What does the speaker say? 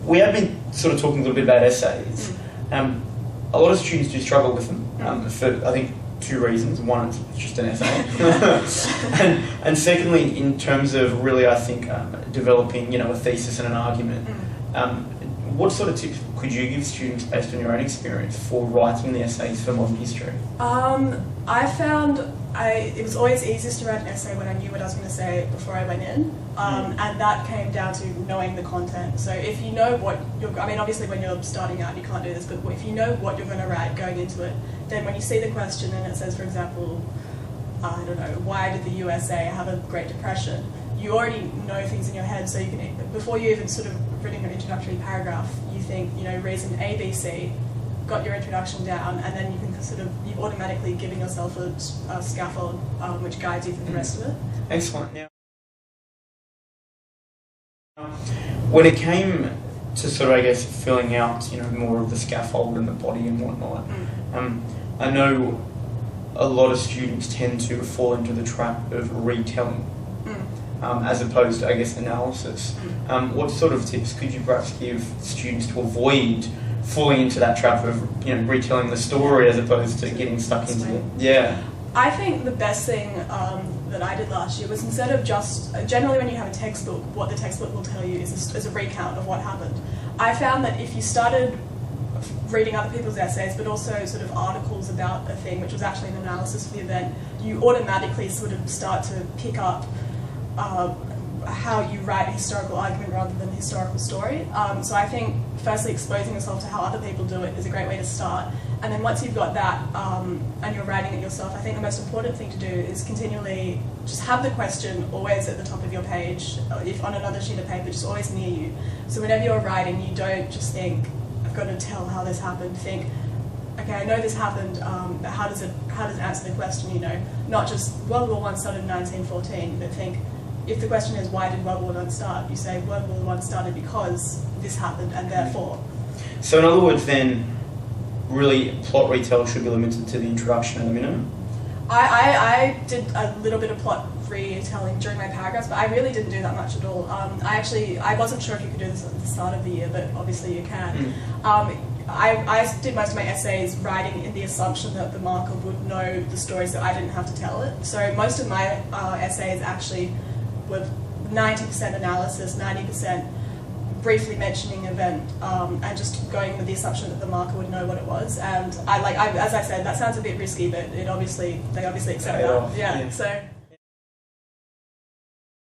We have been sort of talking a little bit about essays. A lot of students do struggle with them for, I think, two reasons. One, it's just an essay. and secondly, in terms of really, I think, developing, a thesis and an argument. What sort of tips could you give students based on your own experience for writing the essays for modern history? I found it was always easiest to write an essay when I knew what I was going to say before I went in, and that came down to knowing the content. So if you know what obviously when you're starting out you can't do this, but if you know what you're going to write going into it, then when you see the question and it says, for example, I don't know, why did the USA have a Great Depression? You already know things in your head, so you can, before you even sort of written an introductory paragraph, you think, reason A, B, C, got your introduction down, and then you can you've automatically given yourself a scaffold which guides you through the rest of it. Excellent. Now, when it came to sort of, I guess, filling out, more of the scaffold and the body and whatnot, I know a lot of students tend to fall into the trap of retelling. As opposed to, I guess, analysis. What sort of tips could you perhaps give students to avoid falling into that trap of, retelling the story as opposed to getting stuck into it? Yeah. I think the best thing that I did last year was, instead of just, generally when you have a textbook, what the textbook will tell you is a recount of what happened. I found that if you started reading other people's essays, but also sort of articles about a thing, which was actually an analysis for the event, you automatically sort of start to pick up how you write a historical argument rather than a historical story. So I think firstly exposing yourself to how other people do it is a great way to start. And then once you've got that and you're writing it yourself, I think the most important thing to do is continually just have the question always at the top of your page, if on another sheet of paper, just always near you. So whenever you're writing, you don't just think, I've got to tell how this happened. Think, okay, I know this happened, but how does it answer the question, Not just World War I started in 1914, but think, if the question is, why did World War I start? You say, World War I started because this happened, and therefore. So in other words, then, really, plot retell should be limited to the introduction and the minimum? I did a little bit of plot retelling during my paragraphs, but I really didn't do that much at all. I wasn't sure if you could do this at the start of the year, but obviously you can. I did most of my essays writing in the assumption that the marker would know the stories that I didn't have to tell it. So most of my essays actually were 90% analysis, 90% briefly mentioning an event, and just going with the assumption that the marker would know what it was. And as I said, that sounds a bit risky, but they obviously accept that. Yeah. So.